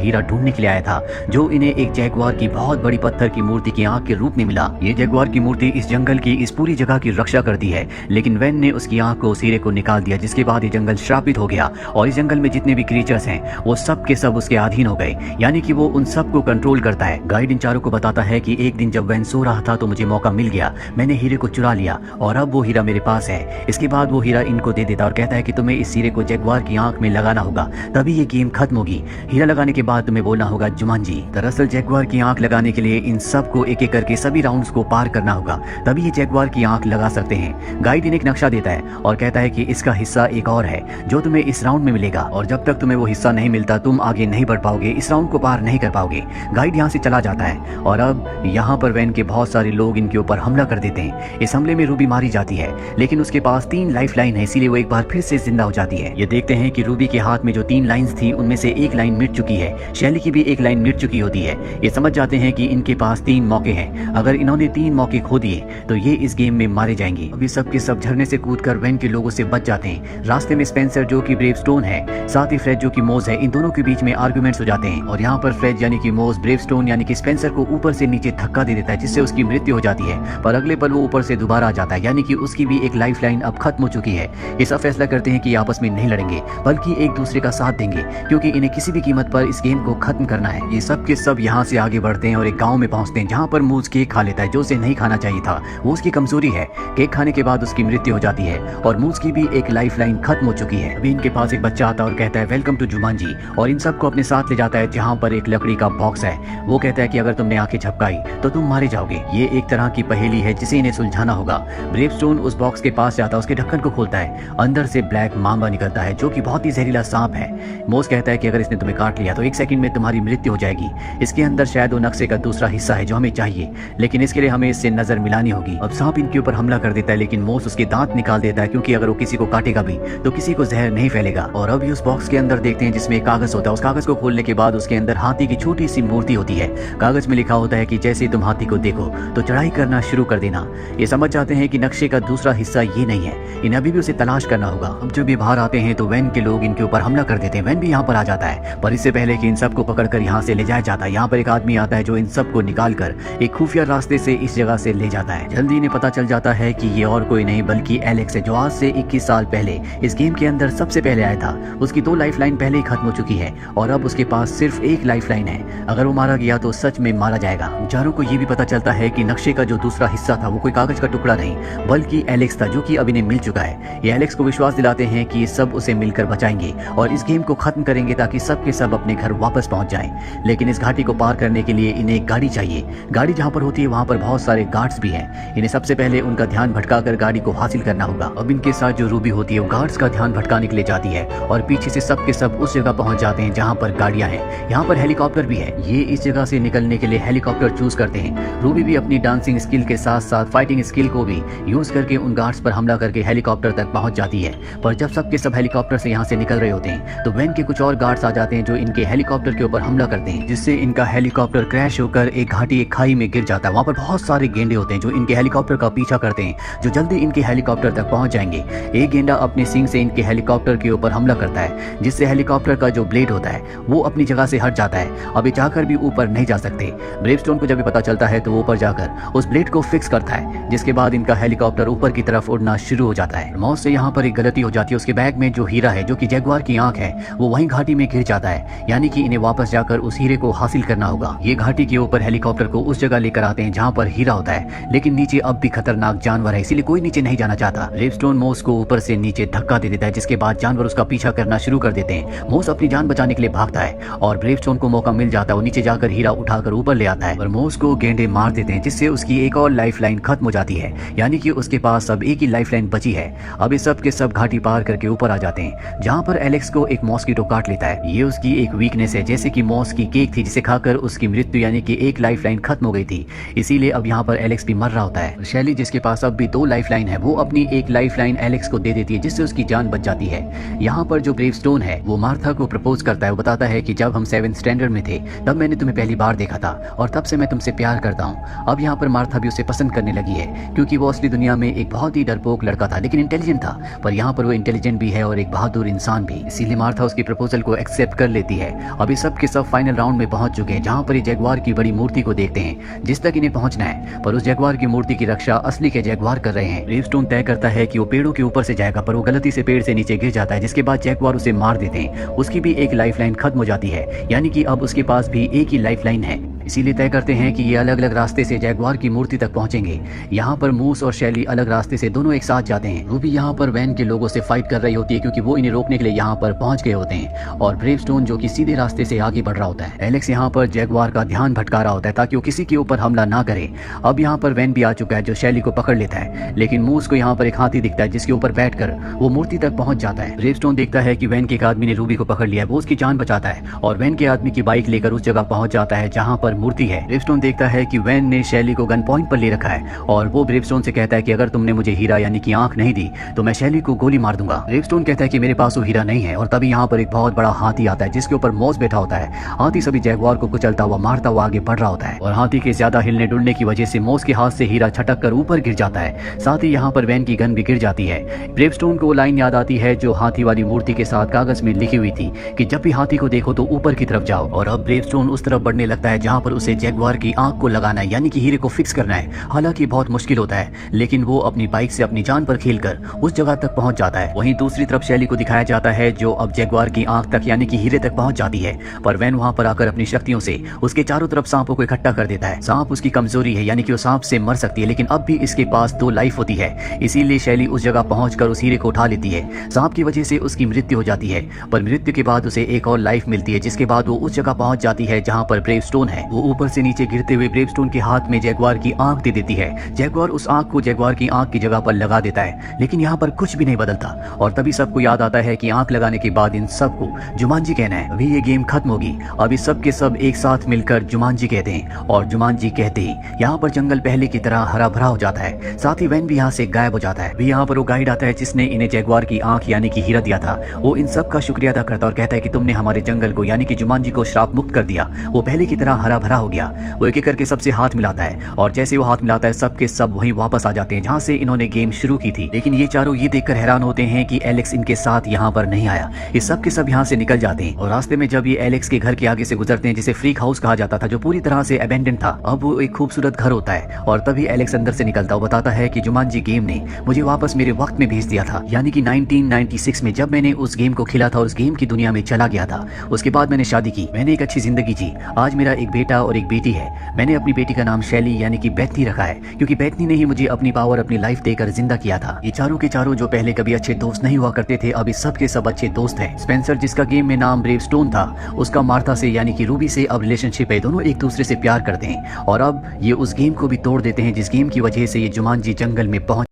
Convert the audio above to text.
हीरा ढूंढने के लिए आया था, जो इन्हें एक जैगुआर की बहुत बड़ी पत्थर की मूर्ति की आंख के रूप में मिला। ये जैगुआर की मूर्ति इस जंगल की इस पूरी जगह की रक्षा करती है, लेकिन वैन ने उसकी आंख को उस हीरे को निकाल दिया, जिसके बाद ये जंगल श्रापित हो गया और इस जंगल में जितने भी क्रीचर्स हैं वो सब के सब उसके अधीन हो गए, यानी कि वो उन सबको कंट्रोल करता है। गाइड इन चारों को बताता है कि एक दिन जब वैन सो रहा था तो मुझे मौका मिल गया, मैंने हीरे को चुरा लिया और अब वो हीरा मेरे पास है। इसके बाद वो हीरा इनको दे देता और कहता है कि तुम्हें इस हीरे को जैगुआर की आंख में लगाना होगा, तभी ये गेम खत्म होगी। हीरा लगाने के बाद तुम्हें बोलना होगा जुमांजी। दरअसल जैगुआर की आंख लगाने के लिए इन सबको एक एक करके सभी राउंड्स को पार करना होगा, तभी ये जैगुआर की आंख लगा सकते हैं। गाइड इन्हें एक नक्शा देता है और कहता है कि इसका हिस्सा एक और है जो तुम्हें इस राउंड में मिलेगा, और जब तक तुम्हें वो हिस्सा नहीं मिलता तुम आगे नहीं बढ़ पाओगे, इस राउंड को पार नहीं कर पाओगे। गाइड यहाँ से चला जाता है और अब यहाँ पर वैन के बहुत सारे लोग इनके ऊपर हमला कर देते हैं। इस हमले में रूबी मारी जाती है, लेकिन उसके पास 3 लाइफ लाइन है, इसीलिए वो एक बार फिर से जिंदा हो जाती है। ये देखते हैं कि रूबी के हाथ में जो 3 लाइन्स थी उनमें से एक लाइन मिट चुकी है, शैली की भी एक लाइन मिट चुकी होती है। ये समझ जाते हैं कि इनके पास 3 मौके हैं, अगर इन्होंने 3 मौके खो दिए तो ये इस गेम में मारे जाएंगे। अभी सब के सब झरने से कूदकर वैन के लोगों से बच जाते हैं। रास्ते में स्पेंसर जो कि ब्रेवस्टोन है, साथ ही फ्रेड जो कि मोज है, इन दोनों के बीच में आर्गुमेंट्स हो जाते हैं और यहाँ पर फ्रेड यानी कि मोज ब्रेवस्टोन यानी कि स्पेंसर को ऊपर से नीचे धक्का दे देता है, जिससे उसकी मृत्यु हो जाती है। पर अगले पल वो ऊपर से दोबारा आ जाता है, यानी कि उसकी भी एक लाइफ लाइन अब खत्म हो चुकी है। ये सब फैसला करते हैं कि आपस में नहीं लड़ेंगे बल्कि एक दूसरे का साथ देंगे, क्योंकि इन्हें किसी भी कीमत पर इस गेम को खत्म करना है। ये सब के सब यहाँ से आगे बढ़ते हैं और एक गांव में पहुंचते हैं, जहाँ पर मूज केक खा लेता है जो उसे नहीं खाना चाहिए था। वो उसकी कमजोरी है, केक खाने के बाद उसकी मृत्यु हो जाती है और मूज की भी एक लाइफ लाइन खत्म हो चुकी है। अभी इनके पास एक बच्चा आता है और कहता है वेलकम टू जुमांजी, और इन सबको अपने साथ ले जाता है जहाँ पर एक लकड़ी का बॉक्स है। वो कहता है कि अगर तुमने आंखें झपकाई तो तुम मारे जाओगे। ये एक तरह की पहेली है जिसे इन्हें सुलझाना होगा। ब्रेवस्टोन उस बॉक्स के पास जाता है, उसके ढक्कन को खोलता है, अंदर से ब्लैक मांबा निकलता है जो कि बहुत ही जहरीला सांप है। मोस कहता है कि अगर इसने तुम्हें काट लिया तो 1 सेकंड में तुम्हारी मृत्यु हो जाएगी। इसके अंदर शायद वो नक्शे का दूसरा हिस्सा है जो हमें चाहिए, लेकिन इसके लिए हमें इससे नजर मिलानी होगी। अब सांप इनके ऊपर हमला कर देता है, लेकिन मोस उसके दांत निकाल देता है, क्योंकि अगर वो किसी को काटेगा भी तो किसी को जहर नहीं फैलेगा। और अभी उस बॉक्स के अंदर देखते हैं जिसमें एक कागज होता है। उस कागज को खोलने के बाद उसके अंदर हाथी की छोटी सी मूर्ति होती है। कागज में लिखा होता है कि जैसे तुम हाथी को देखो तो चढ़ाई करना शुरू कर देना। ये समझ जाते हैं कि नक्शे का दूसरा हिस्सा ये नहीं है, इन्हें अभी भी उसे तलाश करना होगा। अब जब ये बाहर आते हैं तो वैन के लोग इनके ऊपर हमला कर देते हैं। वैन भी यहाँ पर आ जाता है, पर इससे पहले कि इन सबको पकड़कर यहाँ से ले जाया जाता है, यहाँ पर एक आदमी आता है जो इन सबको निकाल कर एक खुफिया रास्ते से इस जगह से ले जाता है। जल्दी इन्हें पता चल जाता है कि ये और कोई नहीं बल्कि एलेक्स है, जो आज से 21 साल पहले इस गेम के अंदर सबसे पहले आया था। उसकी 2 लाइफ लाइन पहले ही खत्म हो चुकी है और अब उसके पास सिर्फ 1 लाइफ लाइन है। अगर वो मारा गया तो सच में मारा जाएगा। चारों को ये भी पता चलता है कि नक्शे का जो दूसरा हिस्सा था वो कोई कागज का टुकड़ा नहीं बल्कि एलेक्स था, जो कि अब इन्हें मिल चुका है। ये एलेक्स को विश्वास दिलाते हैं कि सब उसे मिलकर बचाएंगे और इस गेम को खत्म करेंगे ताकि सब के सब अपने घर वापस पहुंच जाएं। लेकिन इस घाटी को पार करने के लिए इन्हें एक गाड़ी चाहिए। गाड़ी जहां पर होती है वहां पर बहुत सारे गार्ड्स भी हैं। इन्हें सबसे पहले उनका ध्यान भटकाकर गाड़ी को हासिल करना होगा। अब इनके साथ जो रूबी होती है वो गार्ड्स का ध्यान भटकाने के लिए जाती है और पीछे से सब के सब उस जगह पहुंच जाते हैं जहां पर गाड़ियां हैं। यहाँ पर हेलीकॉप्टर भी है। ये इस जगह से निकलने के लिए हेलीकॉप्टर चूज करते हैं। रूबी भी अपनी डांसिंग स्किल के साथ साथ फाइटिंग स्किल को भी यूज करके उन गार्ड्स पर हमला करके हेलीकॉप्टर तक पहुंच जाती है। पर जब सब के सब हेलीकॉप्टर से यहाँ से निकल रहे होते हैं तो वैन के कुछ और गार्ड्स आ जाते हैं जो इनके हेलीकॉप्टर के ऊपर हमला करते हैं, जिससे इनका हेलीकॉप्टर क्रैश होकर एक घाटी एक खाई में गिर जाता है। वहाँ पर बहुत सारे गेंडे होते हैं जो इनके हेलीकॉप्टर का पीछा करते हैं, जो जल्दी इनके हेलीकॉप्टर तक पहुंच जाएंगे। एक गेंडा अपने सींग से इनके हेलीकॉप्टर के ऊपर हमला करता है, जिससे हेलीकॉप्टर का जो ब्लेड होता है वो अपनी जगह से हट जाता है। अब ये चाहकर भी ऊपर नहीं जा सकते। ब्रेवस्टोन को जब भी पता चलता है तो वो ऊपर जाकर उस ब्लेड को फिक्स करता है, जिसके बाद इनका हेलीकॉप्टर ऊपर की तरफ उड़ना शुरू हो जाता है। मौत से यहाँ पर एक गलती हो जाती है। उसके बैग में जो हीरा है जो कि जैगुआर की आंख है वो वहीं घाटी में गिर जाता है, यानी कि इन्हें वापस जाकर उस हीरे को हासिल करना होगा। ये घाटी के ऊपर हेलीकॉप्टर को उस जगह लेकर आते हैं जहाँ पर हीरा होता है, लेकिन नीचे अब भी खतरनाक जानवर है, इसीलिए कोई नीचे नहीं जाना चाहता। ब्रेवस्टोन मोस को ऊपर से नीचे धक्का दे देता है, जिसके बाद जानवर उसका पीछा करना शुरू कर देते हैं। मोस अपनी जान बचाने के लिए भागता है और ब्रेवस्टोन को मौका मिल जाता है। वो नीचे जाकर हीरा उठाकर ऊपर ले आता है, पर मोस को गेंडे मार देते हैं, जिससे उसकी एक और लाइफ लाइन खत्म हो जाती है, यानी कि उसके पास अब एक ही लाइफ लाइन बची है। अब इस सब के सब घाटी पार करके ऊपर आ जाते हैं, जहाँ पर एलेक्स को एक मॉस्किटो काट लेता है। ये उसकी एक वीकनेस है, जैसे कि मॉस की केक थी जिसे खाकर उसकी मृत्यु यानी कि एक लाइफ लाइन खत्म हो गई थी, इसीलिए अब यहाँ पर एलेक्स भी मर रहा होता है। शैली जिसके पास अब भी 2 लाइफ लाइन है वो अपनी एक लाइफ लाइन एलेक्स को दे देती है, जिससे उसकी जान बच जाती है। यहाँ पर जो ब्रेवस्टोन है वो मार्था को प्रपोज करता है। वो बताता है कि जब हम 7th स्टैंडर्ड में थे तब मैंने तुम्हें पहली बार देखा था और तब से मैं तुमसे प्यार करता हूँ। अब यहाँ पर मार्था भी उसे पसंद करने लगी है, क्योंकि वो असली दुनिया में एक बहुत ही डरपोक लड़का था लेकिन इंटेलिजेंट था, पर यहाँ पर वो इंटेलिजेंट भी है और एक बहादुर इंसान भी, इसीलिए मार्था उसकी प्रपोजल को एक्सेप्ट कर लेती है अब ये सब के सब फाइनल राउंड में पहुंच चुके हैं, जहां पर ये जैगुआर की बड़ी मूर्ति को देखते हैं जिस तक इन्हें पहुंचना है। पर उस जैगुआर की मूर्ति की रक्षा असली के जैगुआर कर रहे हैं। ब्रेवस्टोन तय करता है कि वो पेड़ों के ऊपर से जाएगा, पर वो गलती से पेड़ से नीचे गिर जाता है, जिसके बाद जैगुआर उसे मार देते हैं। उसकी भी एक लाइफलाइन खत्म हो जाती है, यानी कि अब उसके पास भी एक ही लाइफलाइन है। इसीलिए तय करते हैं कि ये अलग अलग रास्ते से जैगुआर की मूर्ति तक पहुंचेंगे। यहाँ पर मूस और शैली अलग रास्ते से दोनों एक साथ जाते हैं। रूबी यहाँ पर वैन के लोगों से फाइट कर रही होती है, क्योंकि वो इन्हें रोकने के लिए यहाँ पर पहुंच गए होते हैं, और ब्रेवस्टोन जो कि सीधे रास्ते से आगे बढ़ रहा होता है। एलेक्स यहाँ पर जैगुआर का ध्यान भटका रहा होता है ताकि वो किसी के ऊपर हमला ना करे। अब यहाँ पर वैन भी आ चुका है जो शैली को पकड़ लेता है, लेकिन मूस को यहाँ पर एक हाथी दिखता है जिसके ऊपर बैठकर वो मूर्ति तक पहुंच जाता है। ब्रेवस्टोन देखता है कि वैन के एक आदमी ने रूबी को पकड़ लिया है, वो उसकी जान बचाता है और वैन के आदमी की बाइक लेकर उस जगह पहुंच जाता है जहाँ पर मूर्ति है। ब्रेवस्टोन देखता है कि वैन ने शैली को गन पॉइंट पर ले रखा है और वो ब्रेवस्टोन से कहता है कि अगर तुमने मुझे हीरा यानी कि आंख नहीं दी तो मैं शैली को गोली मार दूंगा। ब्रेवस्टोन कहता है कि मेरे पास वो हीरा नहीं है, और तभी यहाँ पर एक बहुत बड़ा हाथी आता है जिसके ऊपर मॉस बैठा होता है। हाथी सभी जैगुआर को कुचलता हुआ मारता हुआ आगे बढ़ रहा होता है, और हाथी के ज्यादा हिलने डुलने की वजह से मॉस के हाथ से हीरा छटक कर ऊपर गिर जाता है। साथ ही यहाँ पर वैन की गन भी गिर जाती है। ब्रेवस्टोन को वो लाइन याद आती है जो हाथी वाली मूर्ति के साथ कागज में लिखी हुई थी कि जब भी हाथी को देखो तो ऊपर की तरफ जाओ। और अब ब्रेवस्टोन उस तरफ बढ़ने लगता है जहाँ पर उसे जैगुआर की आंख को लगाना है, यानी कि हीरे को फिक्स करना है। हालांकि बहुत मुश्किल होता है, लेकिन वो अपनी बाइक से अपनी जान पर खेलकर उस जगह तक पहुंच जाता है। वहीं दूसरी तरफ शैली को दिखाया जाता है जो अब जैगुआर की आंख तक यानी कि हीरे तक पहुंच जाती है, पर वैन वहां पर आकर अपनी शक्तियों से उसके चारों तरफ सांपों को इकट्ठा कर देता है। सांप उसकी कमजोरी है, यानी कि वो सांप से मर सकती है, लेकिन अब भी इसके पास 2 लाइफ होती है। इसीलिए शैली उस जगह पहुंचकर उस हीरे को उठा लेती है। सांप की वजह से उसकी मृत्यु हो जाती है, पर मृत्यु के बाद उसे एक और लाइफ मिलती है, जिसके बाद वो उस जगह पहुंच जाती है जहां पर ब्रेवस्टोन है। वो ऊपर से नीचे गिरते हुए ब्रेवस्टोन के हाथ में जैगुआर की आंख दे देती है। जैगुआर उस आंख को जैगुआर की आंख की जगह पर लगा देता है, लेकिन यहाँ पर कुछ भी नहीं बदलता। और तभी सबको याद आता है कि आंख लगाने के बाद इन सबको जुमांजी कहना है, अभी ये गेम खत्म होगी। अभी सब के सब एक साथ मिलकर जुमांजी कहते हैं, और जुमांजी कहते ही यहाँ पर जंगल पहले की तरह हरा भरा हो जाता है। साथ ही वैन भी यहाँ से गायब हो जाता है। यहाँ पर वो गाइड आता है जिसने इन्हें जैगुआर की आंख यानी कि हीरा दिया था। वो इन सब का शुक्रिया अदा करता और कहता है कि तुमने हमारे जंगल को यानी कि जुमांजी को श्राप मुक्त कर दिया, वो पहले की तरह हरा भरा हो गया। वो एक एक करके सबसे हाथ मिलाता है, और जैसे वो हाथ मिलाता है सब के सब वहीं वापस आ जाते हैं जहाँ से इन्होंने गेम शुरू की थी। लेकिन ये चारों ये देखकर हैरान होते हैं कि एलेक्स इनके साथ यहाँ पर नहीं आया। ये सब के सब यहाँ से निकल जाते हैं, और रास्ते में जब ये एलेक्स के घर के आगे से गुजरते हैं जिसे फ्रीक हाउस कहा जाता था, जो पूरी तरह से अबेंडन था, अब वो एक खूबसूरत घर होता है। और तभी एलेक्स अंदर से निकलता और बताता है कि जुमांजी गेम ने मुझे वापस मेरे वक्त में भेज दिया था, यानी कि 1996 में जब मैंने उस गेम को खेला था और उस गेम की दुनिया में चला गया था। उसके बाद मैंने शादी की, मैंने एक अच्छी जिंदगी जी। आज मेरा एक बेटा और एक बेटी है। मैंने अपनी बेटी का नाम शैली यानी कि बेथनी रखा है, क्योंकि बेथनी ने ही मुझे अपनी पावर अपनी लाइफ देकर जिंदा किया था। ये चारों के चारों जो पहले कभी अच्छे दोस्त नहीं हुआ करते थे, अभी सब के सब अच्छे दोस्त हैं। स्पेंसर जिसका गेम में नाम ब्रेवस्टोन था, उसका मार्था से यानी कि रूबी से अब रिलेशनशिप है। दोनों एक दूसरे से प्यार करते हैं, और अब ये उस गेम को भी तोड़ देते हैं जिस गेम की वजह से ये जुमांजी जंगल में पहुंच